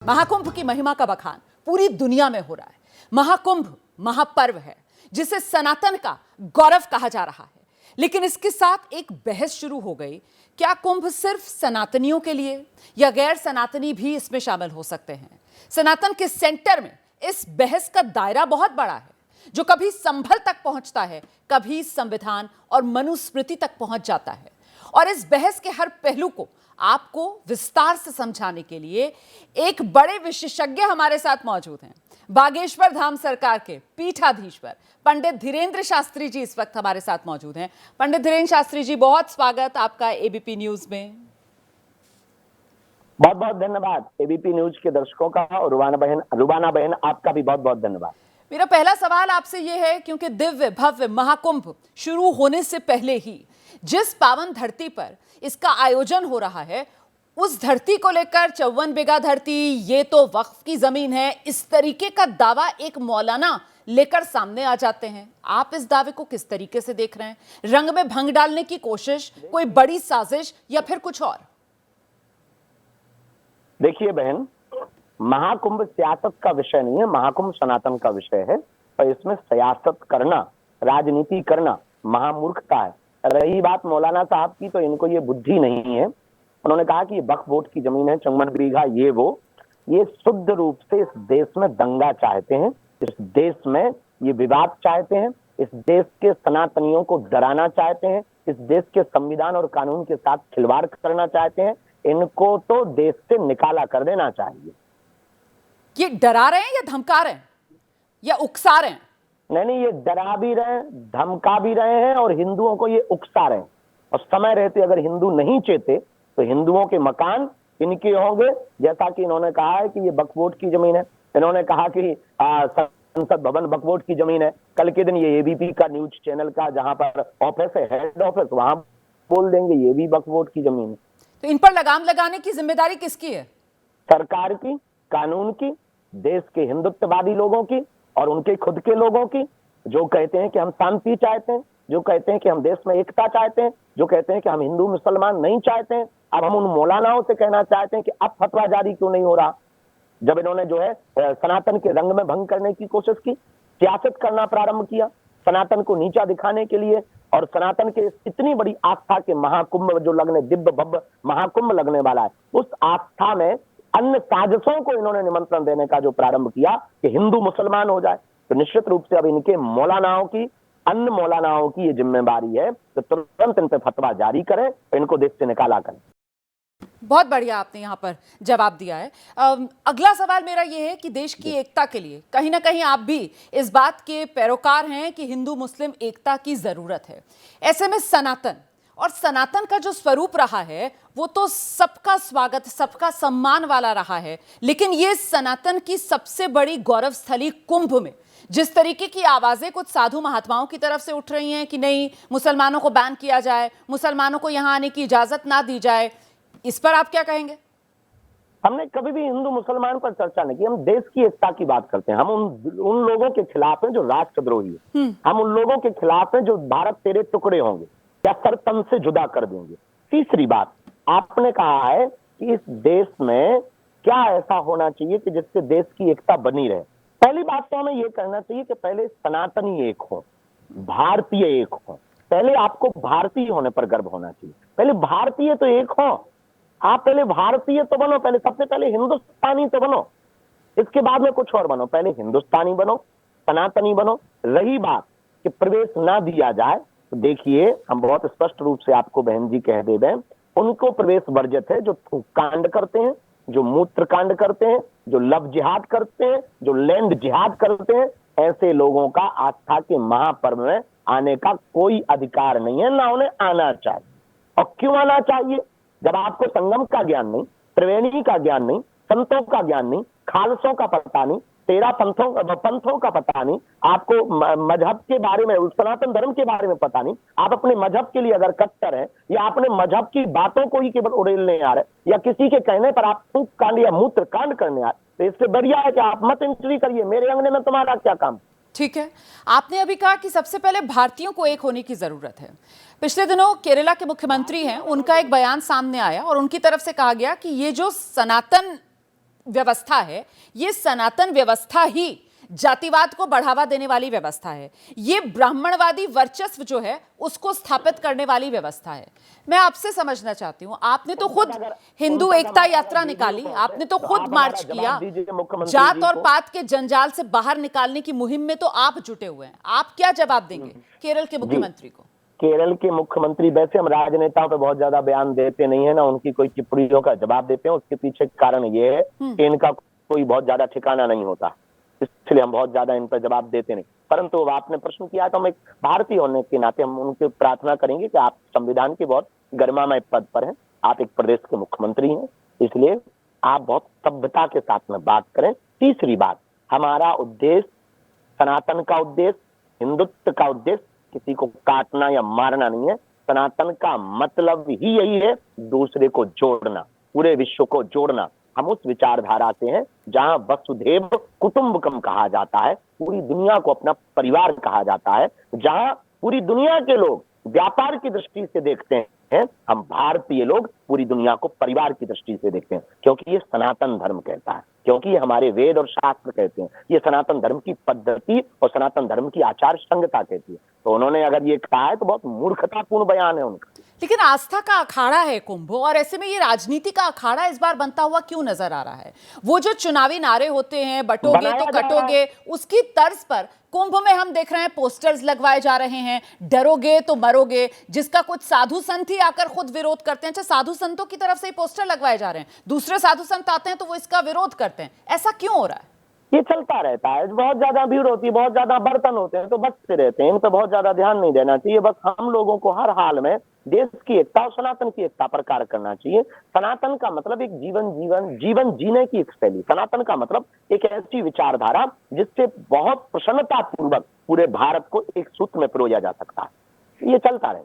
महाकुंभ की महिमा का बखान पूरी दुनिया में हो रहा है। महाकुंभ महापर्व है जिसे सनातन का गौरव कहा जा रहा है, लेकिन इसके साथ एक बहस शुरू हो गई। क्या कुंभ सिर्फ सनातनियों के लिए या गैर सनातनी भी इसमें शामिल हो सकते हैं? सनातन के सेंटर में इस बहस का दायरा बहुत बड़ा है, जो कभी संभल तक पहुंचता है, कभी संविधान और मनुस्मृति तक पहुंच जाता है। और इस बहस के हर पहलू को आपको विस्तार से समझाने के लिए एक बड़े विशेषज्ञ हमारे साथ मौजूद हैं। बागेश्वर धाम सरकार के पीठाधीश्वर पंडित धीरेंद्र शास्त्री जी इस वक्त हमारे साथ मौजूद हैं। पंडित धीरेंद्र शास्त्री जी, बहुत स्वागत आपका एबीपी न्यूज में। बहुत बहुत धन्यवाद एबीपी न्यूज के दर्शकों का, और रुबाना बहन आपका भी बहुत बहुत धन्यवाद। मेरा पहला सवाल आपसे यह है, क्योंकि दिव्य भव्य महाकुंभ शुरू होने से पहले ही जिस पावन धरती पर इसका आयोजन हो रहा है, उस धरती को लेकर 54 बीघा धरती, ये तो वक्फ की जमीन है, इस तरीके का दावा एक मौलाना लेकर सामने आ जाते हैं। आप इस दावे को किस तरीके से देख रहे हैं? रंग में भंग डालने की कोशिश, कोई बड़ी साजिश, या फिर कुछ और? देखिए बहन, महाकुंभ सियासत का विषय नहीं है, महाकुंभ सनातन का विषय है। और इसमें सियासत करना, राजनीति करना महामूर्खता है। रही बात मौलाना साहब की, तो इनको ये बुद्धि नहीं है। उन्होंने कहा कि ये वक्फ बोर्ड की जमीन है, 54 बीघा, ये शुद्ध रूप से इस देश में दंगा चाहते हैं, इस देश में ये विवाद चाहते हैं, इस देश के सनातनियों को डराना चाहते हैं, इस देश के संविधान और कानून के साथ खिलवाड़ करना चाहते हैं। इनको तो देश से निकाला कर देना चाहिए। ये डरा रहे हैं या धमका रहे हैं या उकसा रहे हैं? नहीं, ये डरा भी रहे हैं, धमका भी रहे हैं, और हिंदुओं को ये उकसा रहे हैं। और समय रहते अगर हिंदू नहीं चेते तो हिंदुओं के मकान इनके होंगे। जैसा कि इन्होंने कहा है कि ये वक्फ बोर्ड की जमीन है, इन्होंने कहा कि संसद भवन वक्फ बोर्ड की जमीन है। कल के दिन ये एबीपी का न्यूज चैनल का जहां पर ऑफिस है, हेड ऑफिस, वहां बोल देंगे ये भी वक्फ बोर्ड की जमीन है। तो इन पर लगाम लगाने की जिम्मेदारी किसकी है? सरकार की, कानून की, देश के हिंदुत्ववादी लोगों की और उनके खुद के लोगों की, जो कहते हैं कि हम शांति चाहते हैं, जो कहते हैं कि हम देश में एकता चाहते हैं, जो कहते हैं कि हम हिंदू मुसलमान नहीं चाहते हैं। अब हम उन मौलानाओं से कहना चाहते हैं कि अब फतवा जारी क्यों नहीं हो रहा, जब इन्होंने जो है सनातन के रंग में भंग करने की कोशिश की, सियासत करना प्रारंभ किया सनातन को नीचा दिखाने के लिए। और सनातन के इतनी बड़ी आस्था के महाकुंभ जो लगने, दिव्य भव्य महाकुंभ लगने वाला है, उस आस्था में अन्य साजिशों को इन्होंने निमंत्रण देने का जो प्रारंभ किया कि हिंदू मुसलमान हो जाए, तो निश्चित रूप से अब इनके मौलानाओं की, अन्य मौलानाओं की ये जिम्मेदारी है तो तुरंत इन पर फतवा जारी करें, इनको देश से निकाला करें। बहुत बढ़िया आपने यहाँ पर जवाब दिया है। अगला सवाल मेरा ये है कि देश की एकता के लिए कहीं ना कहीं आप भी इस बात के पैरोकार हैं कि हिंदू मुस्लिम एकता की जरूरत है। ऐसे में सनातन और सनातन का जो स्वरूप रहा है वो तो सबका स्वागत, सबका सम्मान वाला रहा है, लेकिन ये सनातन की सबसे बड़ी गौरव स्थली कुंभ में जिस तरीके की आवाजें कुछ साधु महात्माओं की तरफ से उठ रही हैं कि नहीं, मुसलमानों को बैन किया जाए, मुसलमानों को यहां आने की इजाजत ना दी जाए, इस पर आप क्या कहेंगे? हमने कभी भी हिंदू मुसलमान पर चर्चा नहीं की, हम देश की एकता की बात करते हैं। हम उन लोगों के खिलाफ हैं जो राष्ट्रद्रोही है, हम उन लोगों के खिलाफ हैं जो भारत तेरे टुकड़े होंगे या सर तन से जुदा कर देंगे। तीसरी बात, आपने कहा है कि इस देश में क्या ऐसा होना चाहिए कि जिससे देश की एकता बनी रहे। पहली बात तो हमें यह करना चाहिए कि पहले सनातनी एक हो, भारतीय एक हो। पहले आपको भारतीय होने पर गर्व होना चाहिए। पहले भारतीय तो एक हो, आप पहले भारतीय तो बनो, पहले सबसे पहले हिंदुस्तानी तो बनो, इसके बाद में कुछ और बनो। पहले हिंदुस्तानी बनो, सनातनी बनो। रही बात कि प्रवेश ना दिया जाए, तो देखिए हम बहुत स्पष्ट रूप से आपको बहन जी कह दे दें, उनको प्रवेश वर्जित है जो थूक कांड करते हैं, जो मूत्र कांड करते हैं, जो लव जिहाद करते हैं, जो लैंड जिहाद करते हैं। ऐसे लोगों का आस्था के महापर्व में आने का कोई अधिकार नहीं है, ना उन्हें आना चाहिए। और क्यों आना चाहिए? जब आपको संगम का ज्ञान नहीं, त्रिवेणी का ज्ञान नहीं, संतों का ज्ञान नहीं, खालसों का पता नहीं, 13 पंथों का पता नहीं, आपको मजहब के बारे में, सनातन धर्म के बारे में पता नहीं, आप अपने मजहब के लिए अगर कट्टर हैं या अपने मजहब की बातों को ही केवल उड़ेलने आ रहे या किसी के कहने पर आप थूक कांड या मूत्र कांड करने आ रहे, तो इससे बढ़िया है कि आप मत एंट्री करिए, मेरे अंगने में तुम्हारा क्या काम। ठीक है, आपने अभी कहा कि सबसे पहले भारतीयों को एक होने की जरूरत है। पिछले दिनों केरला के मुख्यमंत्री हैं, उनका एक बयान सामने आया और उनकी तरफ से कहा गया कि ये जो सनातन व्यवस्था है, ये सनातन व्यवस्था ही जातिवाद को बढ़ावा देने वाली व्यवस्था है, ये ब्राह्मणवादी वर्चस्व जो है उसको स्थापित करने वाली व्यवस्था है। मैं आपसे समझना चाहती हूं, आपने तो खुद हिंदू एकता यात्रा निकाली, आपने तो खुद मार्च किया, जात और पात के जंजाल से बाहर निकालने की मुहिम में तो आप जुटे हुए हैं। आप क्या जवाब देंगे केरल के मुख्यमंत्री को? केरल के मुख्यमंत्री, वैसे हम राजनेताओं पे बहुत ज्यादा बयान देते नहीं है ना, उनकी कोई टिप्पणियों का जवाब देते हैं। उसके पीछे कारण ये है कि इनका कोई बहुत ज्यादा ठिकाना नहीं होता, इसलिए हम बहुत ज्यादा इन पर जवाब देते नहीं। परंतु आपने प्रश्न किया तो हम एक भारतीय होने के नाते हम उनसे प्रार्थना करेंगे कि आप संविधान के बहुत गरिमामय पद पर हैं, आप एक प्रदेश के मुख्यमंत्री हैं, इसलिए आप बहुत सभ्यता के साथ में बात करें। तीसरी बात, हमारा उद्देश्य, सनातन का उद्देश्य, हिंदुत्व का उद्देश्य किसी को काटना या मारना नहीं है। सनातन का मतलब ही यही है, दूसरे को जोड़ना, पूरे विश्व को जोड़ना। हम उस विचारधारा से हैं जहां वसुधैव कुटुंबकम कहा जाता है, पूरी दुनिया को अपना परिवार कहा जाता है, जहां पूरी दुनिया के लोग व्यापार की दृष्टि से देखते हैं, हम भारतीय लोग पूरी दुनिया को परिवार की दृष्टि से देखते हैं, क्योंकि ये सनातन धर्म कहता है, क्योंकि ये हमारे वेद और शास्त्र कहते हैं, ये सनातन धर्म की पद्धति और सनातन धर्म की आचार संहिता कहती है। तो उन्होंने अगर ये कहा है तो बहुत मूर्खतापूर्ण बयान है उनका। लेकिन आस्था का अखाड़ा है कुंभ, और ऐसे में ये राजनीति का अखाड़ा इस बार बनता हुआ क्यों नजर आ रहा है? वो जो चुनावी नारे होते हैं, बटोगे तो कटोगे, उसकी तर्ज पर कुंभ में हम देख रहे हैं पोस्टर्स लगवाए जा रहे हैं, डरोगे तो मरोगे, जिसका कुछ साधु संत ही आकर खुद विरोध करते हैं। अच्छा, साधु संतों की तरफ से ही पोस्टर लगवाए जा रहे हैं, दूसरे साधु संत आते हैं तो वो इसका विरोध करते हैं। ऐसा क्यों हो रहा है? ये चलता रहता है, बहुत ज्यादा भीड़ होती है, बहुत ज्यादा बर्तन होते हैं तो बचते रहते हैं, इन पर बहुत ज्यादा ध्यान नहीं देना चाहिए। बस हम लोगों को हर हाल में देश की एकता और सनातन की एकता पर कार्य करना चाहिए। सनातन का मतलब एक जीवन जीने की एक शैली, सनातन का मतलब एक ऐसी विचारधारा जिससे बहुत प्रसन्नता पूर्वक पूरे भारत को एक सूत्र में पिरोया जा सकता है। ये चलता रहे।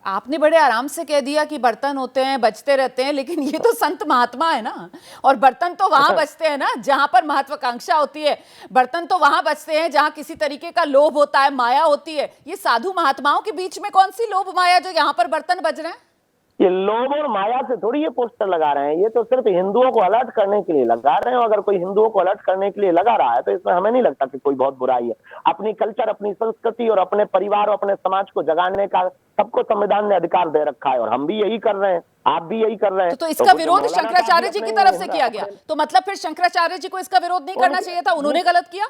आपने बड़े आराम से कह दिया कि बर्तन होते हैं, बचते रहते हैं, लेकिन ये तो संत महात्मा है ना, और बर्तन तो वहां बचते हैं ना जहां पर महत्वाकांक्षा होती है, बर्तन तो वहां बचते हैं जहां किसी तरीके का लोभ होता है, माया होती है। ये साधु महात्माओं के बीच में कौन सी लोभ माया जो यहाँ पर बर्तन बज रहे हैं? ये लोभ और माया से थोड़ी ये पोस्टर लगा रहे हैं, ये तो सिर्फ हिंदुओं को अलर्ट करने के लिए लगा रहे हैं। अगर कोई हिंदुओं को अलर्ट करने के लिए लगा रहा है तो इसमें हमें नहीं लगता कि कोई बहुत बुराई है। अपनी कल्चर, अपनी संस्कृति और अपने परिवार और अपने समाज को जगाने का सबको संविधान ने अधिकार दे रखा है, और हम भी यही कर रहे हैं, आप भी यही कर रहे हैं। तो इसका विरोध शंकराचार्य जी की तरफ से किया गया, तो मतलब फिर शंकराचार्य जी को इसका विरोध नहीं करना चाहिए था? उन्होंने गलत किया?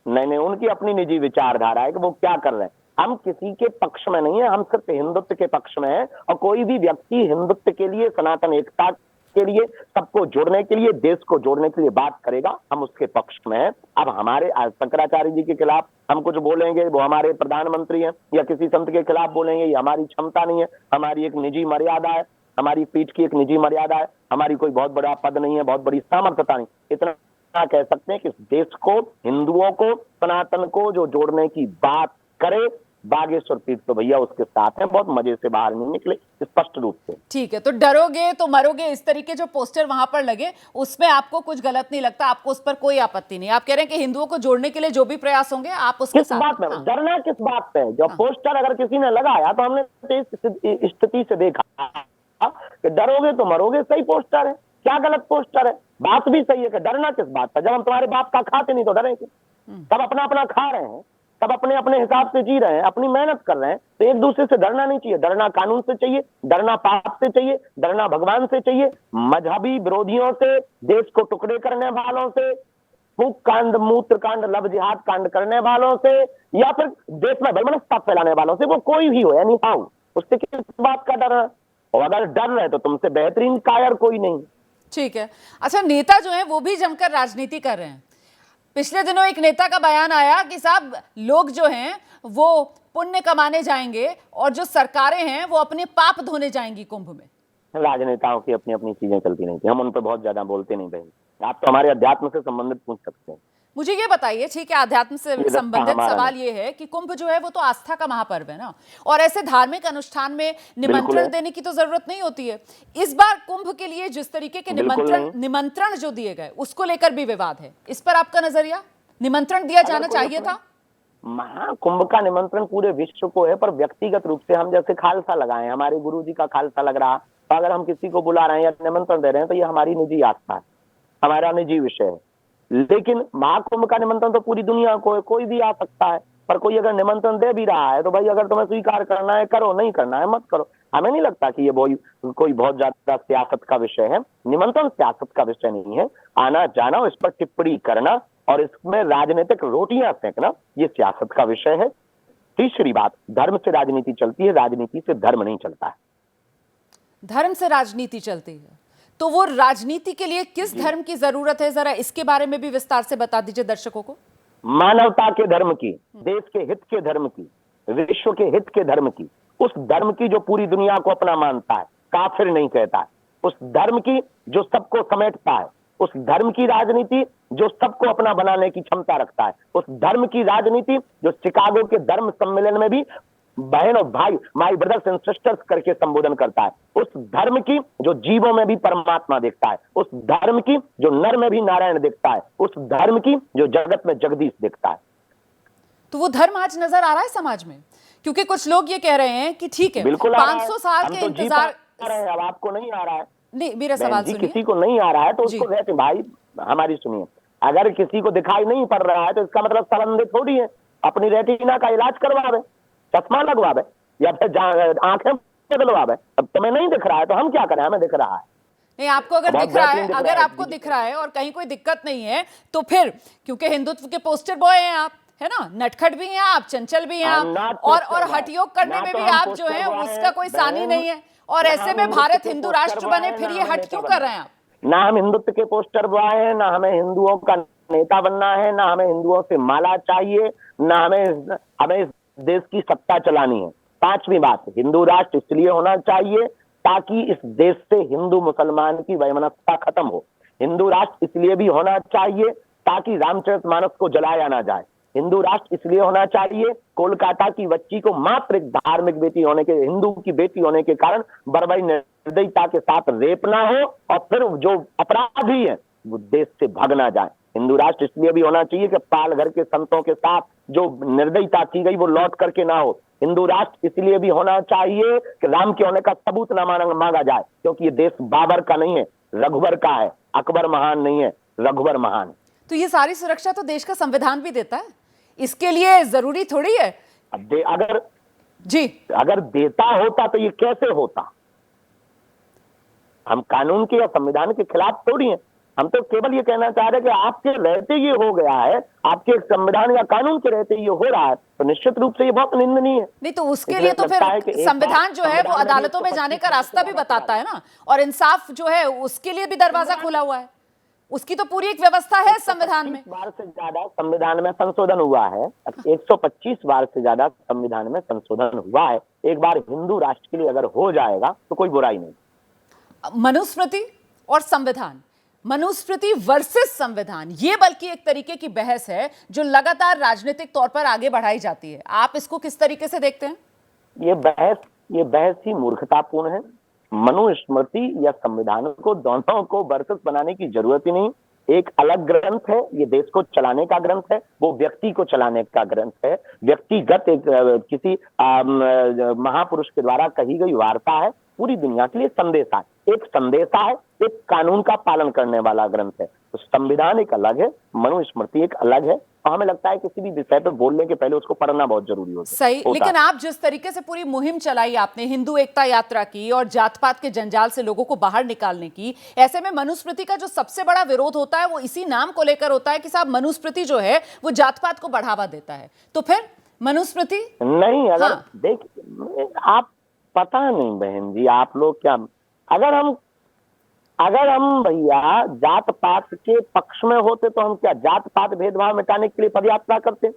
नहीं, उनकी अपनी निजी विचारधारा है कि वो क्या कर रहे हैं। हम किसी के पक्ष में नहीं है, हम सिर्फ हिंदुत्व के पक्ष में है, और कोई भी व्यक्ति हिंदुत्व के लिए, सनातन एकता के लिए, सबको जोड़ने के लिए, देश को जोड़ने के लिए बात करेगा, हम उसके पक्ष में है। अब हमारे शंकराचार्य जी के खिलाफ हम कुछ बोलेंगे, वो हमारे प्रधानमंत्री हैं, या किसी संत के खिलाफ बोलेंगे, ये हमारी क्षमता नहीं है। हमारी एक निजी मर्यादा है, हमारी पीठ की एक निजी मर्यादा है, हमारी कोई बहुत बड़ा पद नहीं है, बहुत बड़ी सामर्थ्यता नहीं। इतना कह सकते हैं कि देश को, हिंदुओं को, सनातन को जो जोड़ने की बात करे, बागेश्वर पीठ तो भैया उसके साथ हैं, बहुत मजे से बाहर नहीं निकले, स्पष्ट रूप से। ठीक है, तो डरोगे तो मरोगे, इस तरीके जो पोस्टर वहां पर लगे उसमें आपको कुछ गलत नहीं लगता, आपको उस पर कोई आपत्ति नहीं? आप कह रहे हैं कि हिंदुओं को जोड़ने के लिए जो भी प्रयास होंगे आप उसके साथ। बात में डरना किस बात पे? जो पोस्टर अगर किसी ने लगाया तो हमने इस स्थिति से देखा कि डरोगे तो मरोगे सही पोस्टर है, क्या गलत पोस्टर है? बात भी सही है कि डरना किस बात का? जब हम तुम्हारे बाप का खाते नहीं तो डरेंगे? सब अपना अपना खा रहे हैं, सब अपने अपने हिसाब से जी रहे हैं, अपनी मेहनत कर रहे हैं, तो एक दूसरे से डरना नहीं चाहिए। डरना कानून से चाहिए, डरना पाप से चाहिए, डरना भगवान से चाहिए, मजहबी विरोधियों से, देश को टुकड़े करने वालों से, फूक कांड, मूत्र कांड, लव जिहाद कांड करने वालों से, या फिर देश में वैमनस्यता फैलाने वालों से, वो कोई भी हो, यानी हाउ, उससे किस बात का डर है? और अगर डर रहे तो तुमसे बेहतरीन कायर कोई नहीं। ठीक है। अच्छा, नेता जो है वो भी जमकर राजनीति कर रहे हैं। पिछले दिनों एक नेता का बयान आया कि साहब लोग जो हैं वो पुण्य कमाने जाएंगे और जो सरकारें हैं वो अपने पाप धोने जाएंगी कुंभ में। राजनेताओं की अपनी अपनी चीजें चलती नहीं थी, हम उन पर बहुत ज्यादा बोलते नहीं बहन। आप तो हमारे अध्यात्म से संबंधित पूछ सकते हैं। मुझे ये बताइए, ठीक है, अध्यात्म से संबंधित सवाल ये है कि कुंभ जो है वो तो आस्था का महापर्व है ना, और ऐसे धार्मिक अनुष्ठान में निमंत्रण देने की तो जरूरत नहीं होती है। इस बार कुंभ के लिए जिस तरीके के निमंत्रण जो दिए गए उसको लेकर भी विवाद है, इस पर आपका नजरिया? निमंत्रण दिया जाना चाहिए था? महाकुंभ का निमंत्रण पूरे विश्व को है, पर व्यक्तिगत रूप से हम जैसे खालसा लगाए, हमारे गुरुजी का खालसा लग रहा, तो अगर हम किसी को बुला रहे हैं या निमंत्रण दे रहे हैं तो ये हमारी निजी आस्था है, हमारा निजी विषय है। लेकिन महाकुंभ का निमंत्रण तो पूरी दुनिया को कोई भी आ सकता है, पर कोई अगर निमंत्रण दे भी रहा है तो भाई अगर तुम्हें स्वीकार करना है करो, नहीं करना है मत करो। हमें नहीं लगता कि ये कोई बहुत ज्यादा सियासत का विषय है। निमंत्रण सियासत का विषय नहीं है। आना जाना, इस पर टिप्पणी करना और इसमें राजनीतिक रोटियां सेकना, ये सियासत का विषय है। तीसरी बात, धर्म से राजनीति चलती है, राजनीति से धर्म नहीं चलता है। धर्म से राजनीति चलती है, तो वो राजनीति के लिए किस धर्म की जरूरत है, जरा इसके बारे में भी विस्तार से बता दीजिए दर्शकों को। मानवता के धर्म की, देश के हित के धर्म की, विश्व के हित के धर्म की, उस धर्म की जो पूरी दुनिया को अपना मानता है, काफिर नहीं कहता है, उस धर्म की जो सबको समेटता है, उस धर्म की राजनीति जो सबको अपना बनाने की क्षमता रखता है, उस धर्म की राजनीति जो शिकागो के धर्म सम्मेलन में भी बहन और भाई, माई ब्रदर्स एंड सिस्टर्स करके संबोधन करता है, उस धर्म की जो जीवों में भी परमात्मा देखता है, उस धर्म की जो नर में भी नारायण देखता है, उस धर्म की जो जगत में जगदीश देखता है। तो वो धर्म आज नजर आ रहा है समाज में, क्योंकि कुछ लोग ये कह रहे हैं कि ठीक है, बिल्कुल 500 साल के इंतजार। अब आपको नहीं आ रहा है, नहीं, मेरा सवाल सुनिए। किसी को नहीं आ रहा है तो उसको कहते भाई हमारी सुनिए, अगर किसी को दिखाई नहीं पड़ रहा है तो इसका मतलब संबंधित थोड़ी है, अपनी रेटिना का इलाज करवावे, चश्मा लगवावे या फिर आंखें बदलवावे। अब तुम्हें नहीं दिख रहा है तो हम क्या करें, हमें दिख रहा है। नहीं, आपको अगर दिख रहा है, अगर आपको दिख रहा है और कहीं कोई दिक्कत नहीं है तो फिर, क्योंकि हिंदुत्व के पोस्टर बॉय हैं आप, है ना, नटखट भी हैं आप, चंचल भी हैं आप, और हटयोग करने में भी आप जो है उसका कोई सानी नहीं है, और ऐसे में भारत हिंदू राष्ट्र बने, फिर ये हट क्यों कर रहे हैं आप? ना हम हिंदुत्व के पोस्टर बॉय हैं, ना हमें हिंदुओं का नेता बनना है, ना हमें हिंदुओं से माला चाहिए, ना हमें इस देश की सत्ता चलानी है। पांचवी बात, हिंदू राष्ट्र इसलिए होना चाहिए ताकि इस देश से हिंदू मुसलमान की वैमनस्यता खत्म हो। हिंदू राष्ट्र इसलिए भी होना चाहिए ताकि रामचरितमानस को जलाया ना जाए। हिंदू राष्ट्र इसलिए होना चाहिए, कोलकाता की बच्ची को मात्र एक धार्मिक बेटी होने के, हिंदू की बेटी होने के कारण बर्बरी निर्दयता के साथ रेप ना हो और फिर जो अपराधी है वो देश से भाग ना जाए। हिंदू राष्ट्र इसलिए भी होना चाहिए कि पाल घर के संतों के साथ जो निर्दयता की गई वो लौट करके ना हो। हिंदू राष्ट्र इसलिए भी होना चाहिए कि राम के होने का सबूत ना मांगा जाए, क्योंकि ये देश बाबर का नहीं है, रघुवर का है। अकबर महान नहीं है, रघुवर महान। तो ये सारी सुरक्षा तो देश का संविधान भी देता है, इसके लिए जरूरी थोड़ी है। अगर देता होता तो ये कैसे होता? हम कानून के या संविधान के खिलाफ थोड़ी हैं। हम तो केवल ये कहना चाह रहे हैं कि आपके रहते ये हो गया है, आपके संविधान या कानून के रहते ये हो रहा है, तो निश्चित रूप से ये बहुत निंदनीय है। नहीं तो उसके लिए तो फिर संविधान जो है वो अदालतों में जाने का रास्ता भी बताता है ना, और इंसाफ जो है उसके लिए भी दरवाजा खुला हुआ है, उसकी तो पूरी एक व्यवस्था है संविधान में। 125 बार से ज्यादा संविधान में संशोधन हुआ है, 125 बार से ज्यादा संविधान में संशोधन हुआ है। एक बार हिंदू राष्ट्र के लिए अगर हो जाएगा तो कोई बुराई नहीं। मनुस्मृति और संविधान, मनुस्मृति वर्सेस संविधान, ये बल्कि एक तरीके की बहस है जो लगातार राजनीतिक तौर पर आगे बढ़ाई जाती है। आप इसको किस तरीके से देखते हैं? ये बहस ही मूर्खतापूर्ण है। मनुस्मृति या संविधान को, दोनों को वर्सेस बनाने की जरूरत ही नहीं। एक अलग ग्रंथ है, ये देश को चलाने का ग्रंथ है, वो व्यक्ति को चलाने का ग्रंथ है। व्यक्तिगत एक किसी महापुरुष के द्वारा कही गई वार्ता है, पूरी दुनिया के लिए संदेशा है। एक संदेशा है, एक कानून का पालन करने वाला ग्रंथ है। तो संविधान एक अलग है, मनुस्मृति एक अलग है, और हमें लगता है किसी भी विषय पर बोलने के पहले उसको पढ़ना बहुत जरूरी होता है। सही, लेकिन आप जिस तरीके से पूरी मुहिम चलाई आपने, हिंदू एकता यात्रा की और जात पात के जंजाल से लोगों को बाहर निकालने की, ऐसे में मनुस्मृति का जो सबसे बड़ा विरोध होता है वो इसी नाम को लेकर होता है कि साहब मनुस्मृति जो है वो जात पात को बढ़ावा देता है। तो फिर मनुस्मृति नहीं, अगर देख आप, पता नहीं बहन जी, आप लोग क्या, अगर हम भैया जात पात के पक्ष में होते तो हम क्या जात पात भेदभाव मिटाने के लिए पदयात्रा करते?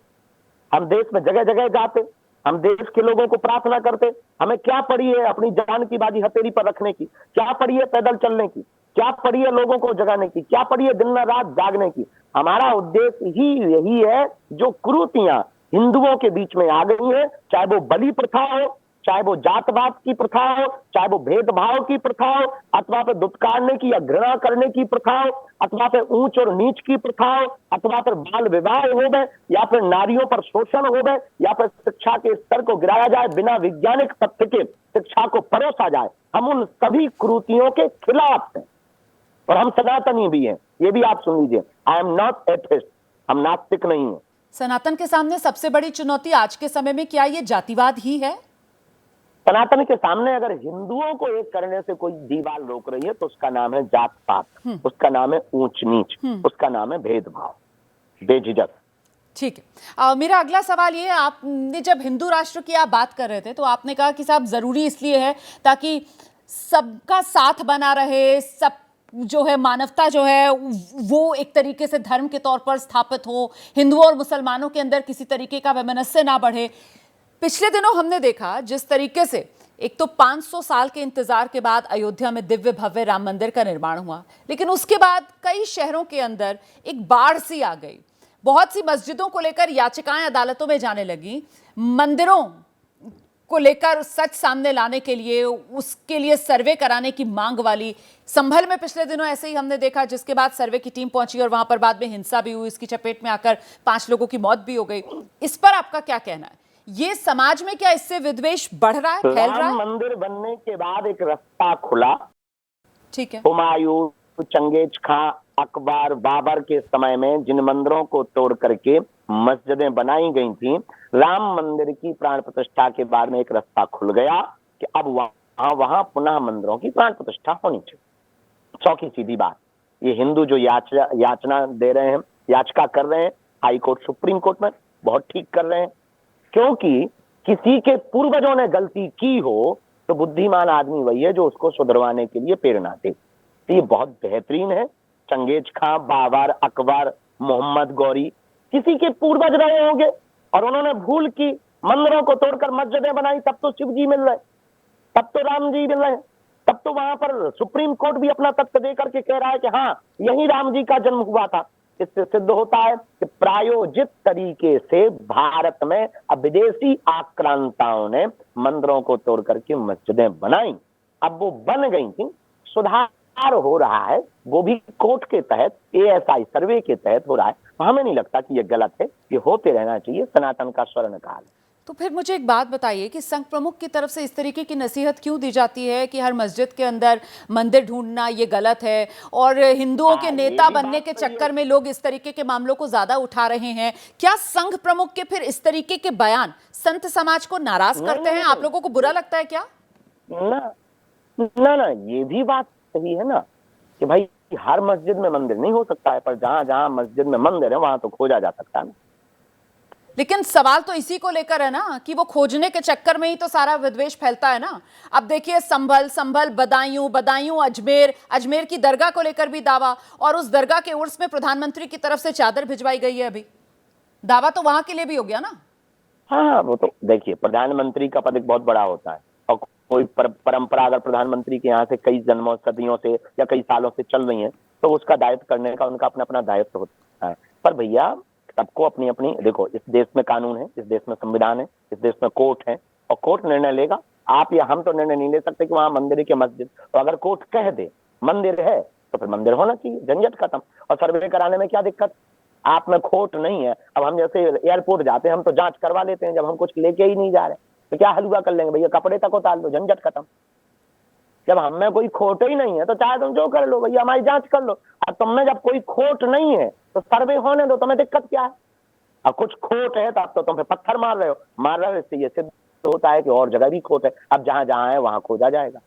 हम देश में जगह जगह जाते, हम देश के लोगों को प्रार्थना करते। हमें क्या पड़ी है अपनी जान की बाजी हथेली पर रखने की? क्या पड़ी है पैदल चलने की? क्या पड़ी है लोगों को जगाने की? क्या पड़ी है दिन रात जागने की? हमारा उद्देश्य ही यही है। जो कुरीतियां हिंदुओं के बीच में आ गई है, चाहे वो बलि प्रथा हो, चाहे वो जातवाद की प्रथा हो, चाहे वो भेदभाव की प्रथा हो, अथवा फिर दुत्कारने की या घृणा करने की प्रथा हो, अथवा फिर ऊंच और नीच की प्रथा हो, अथवा फिर बाल विवाह हो गए, या फिर नारियों पर शोषण हो गए, या फिर शिक्षा के स्तर को गिराया जाए, बिना वैज्ञानिक तथ्य के शिक्षा को परोसा जाए, हम उन सभी कुरीतियों के खिलाफ हैं। और हम सनातनी भी हैं, ये भी आप सुन लीजिए। आई एम नॉट एथिस्ट, हम नास्तिक नहीं है। सनातन के सामने सबसे बड़ी चुनौती आज के समय में क्या ये जातिवाद ही है? सनातन के सामने अगर हिंदुओं को एक करने से कोई दीवार रोक रही है तो उसका नाम है जात पात, उसका नाम है ऊंच नीच, उसका नाम है भेदभाव, बेझिझक। ठीक है, मेरा अगला सवाल ये है, आपने जब हिंदू राष्ट्र की आप बात कर रहे थे तो आपने कहा कि साहब जरूरी इसलिए है ताकि सबका साथ बना रहे, सब जो है मानवता जो है वो एक तरीके से धर्म के तौर पर स्थापित हो, हिंदुओं और मुसलमानों के अंदर किसी तरीके का वैमनस्य ना बढ़े। पिछले दिनों हमने देखा जिस तरीके से एक तो 500 साल के इंतजार के बाद अयोध्या में दिव्य भव्य राम मंदिर का निर्माण हुआ, लेकिन उसके बाद कई शहरों के अंदर एक बाढ़ सी आ गई। बहुत सी मस्जिदों को लेकर याचिकाएं अदालतों में जाने लगी, मंदिरों को लेकर सच सामने लाने के लिए, उसके लिए सर्वे कराने की मांग वाली। संभल में पिछले दिनों ऐसे ही हमने देखा, जिसके बाद सर्वे की टीम पहुंची और वहां पर बाद में हिंसा भी हुई, इसकी चपेट में आकर 5 लोगों की मौत भी हो गई। इस पर आपका क्या कहना है? ये समाज में क्या इससे विद्वेष बढ़ रहा है, फैल रहा है? मंदिर बनने के बाद एक रास्ता खुला, ठीक है, हुमायूं, चंगेज खां, अकबर, बाबर के समय में जिन मंदिरों को तोड़ करके मस्जिदें बनाई गई थी, राम मंदिर की प्राण प्रतिष्ठा के बाद में एक रास्ता खुल गया कि अब वहां पुनः मंदिरों की प्राण प्रतिष्ठा होनी चाहिए। सौ की सीधी बात। ये हिंदू जो याचना दे रहे हैं, याचिका कर रहे हैं हाई कोर्ट सुप्रीम कोर्ट में, बहुत ठीक कर रहे हैं, क्योंकि किसी के पूर्वजों ने गलती की हो तो बुद्धिमान आदमी वही है जो उसको सुधरवाने के लिए प्रेरणा दे। तो ये बहुत बेहतरीन है। चंगेज खां, बाबर, अकबर, मोहम्मद गौरी, किसी के पूर्वज रहे होंगे और उन्होंने भूल की, मंदिरों को तोड़कर मस्जिदें बनाई, तब तो शिव जी मिल रहे, तब तो राम जी मिल रहे, तब तो वहां पर सुप्रीम कोर्ट भी अपना तथ्य देकर के कह रहा है कि हाँ यही राम जी का जन्म हुआ था। इससे सिद्ध होता है कि प्रायोजित तरीके से भारत में अब विदेशी आक्रांताओं ने मंदिरों को तोड़ करके मस्जिदें बनाई। अब वो बन गई थी, सुधार हो रहा है, वो भी कोर्ट के तहत, ASI सर्वे के तहत हो रहा है। हमें नहीं लगता कि ये गलत है, ये होते रहना चाहिए, सनातन का स्वर्ण काल है। तो फिर मुझे एक बात बताइए कि संघ प्रमुख की तरफ से इस तरीके की नसीहत क्यों दी जाती है कि हर मस्जिद के अंदर मंदिर ढूंढना ये गलत है, और हिंदुओं के नेता बनने के चक्कर में लोग इस तरीके के मामलों को ज्यादा उठा रहे हैं? क्या संघ प्रमुख के फिर इस तरीके के बयान संत समाज को नाराज करते हैं? आप लोगों को बुरा लगता है क्या? ना, ये भी बात सही है ना कि भाई हर मस्जिद में मंदिर नहीं हो सकता है, पर जहां जहां मस्जिद में मंदिर है वहां तो खोजा जा सकता है ना। लेकिन सवाल तो इसी को लेकर है ना कि वो खोजने के चक्कर में ही तो सारा विद्वेष फैलता है ना। अब देखिए संभल, बदायूं, अजमेर की दरगाह को लेकर भी दावा, और उस दरगाह के उर्स में प्रधानमंत्री की तरफ से चादर भिजवाई गई है। अभी दावा तो वहां के लिए भी हो गया ना। हाँ, वो तो देखिए प्रधानमंत्री का पद एक बहुत बड़ा होता है, और कोई परंपरा अगर प्रधानमंत्री के यहाँ से कई जन्मों, सदियों से या कई सालों से चल रही है तो उसका दायित्व करने का उनका अपना अपना दायित्व होता है। पर भैया सबको अपनी अपनी, देखो इस देश में कानून है, इस देश में संविधान है, इस देश में कोर्ट है, और कोर्ट निर्णय लेगा। आप या हम तो निर्णय नहीं ले सकते कि वहां मंदिर के मस्जिद, और अगर कोर्ट कह दे मंदिर है तो फिर मंदिर होना चाहिए, झंझट खत्म। और सर्वे कराने में क्या दिक्कत? आप में खोट नहीं है। अब हम जैसे एयरपोर्ट जाते हैं, हम तो जांच करवा लेते हैं, जब हम कुछ लेके ही नहीं जा रहे तो क्या हलवा कर लेंगे भैया, कपड़े तक उतार लो, झंझट खत्म। जब हम में कोई खोट ही नहीं है तो चाहे तुम जो कर लो भैया, हमारी जांच कर लो। और तुम में जब कोई खोट नहीं है तो सर्वे होने दो, तुम्हें दिक्कत क्या है? और कुछ खोट है तो अब तो तुम पे पत्थर मार रहे हो। इससे ये सिद्ध होता है कि और जगह भी खोट है। अब जहां जहां है वहां खोजा जाएगा।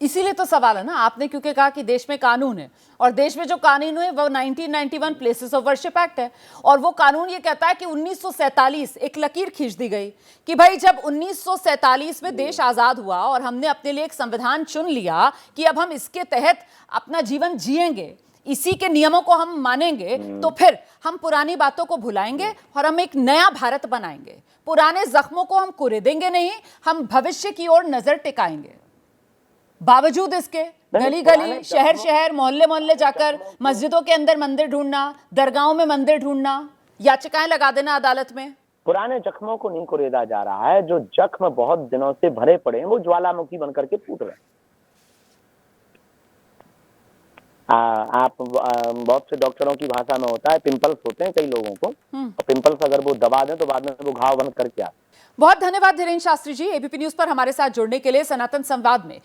इसीलिए तो सवाल है ना, आपने क्योंकि कहा कि देश में कानून है, और देश में जो कानून है वो 1991 प्लेसेस ऑफ वर्शिप एक्ट है, और वो कानून ये कहता है कि 1947 एक लकीर खींच दी गई कि भाई जब 1947 में देश आजाद हुआ और हमने अपने लिए एक संविधान चुन लिया कि अब हम इसके तहत अपना जीवन जिएंगे, इसी के नियमों को हम मानेंगे, तो फिर हम पुरानी बातों को भुलाएंगे और हम एक नया भारत बनाएंगे। पुराने जख्मों को हम कुरेदेंगे नहीं, हम भविष्य की ओर नजर टिकाएंगे। बावजूद इसके गली गली, शहर शहर, मोहल्ले मोहल्ले जाकर मस्जिदों के अंदर मंदिर ढूंढना, दरगाहों में मंदिर ढूंढना, याचिकाएं लगा देना अदालत में, पुराने जख्मों को नहीं कुरेदा जा रहा है। जो जख्म बहुत दिनों से भरे पड़े हैं वो ज्वालामुखी बनकर के फूट रहे हैं। आप बहुत से डॉक्टरों की भाषा में होता है पिंपल्स होते हैं कई लोगों को, और पिंपल्स अगर वो दबा दें तो बाद में वो घाव बंद करके आते हैं। बहुत धन्यवाद धीरेन्द्र शास्त्री जी, एबीपी न्यूज पर हमारे साथ जुड़ने के लिए। सनातन संवाद में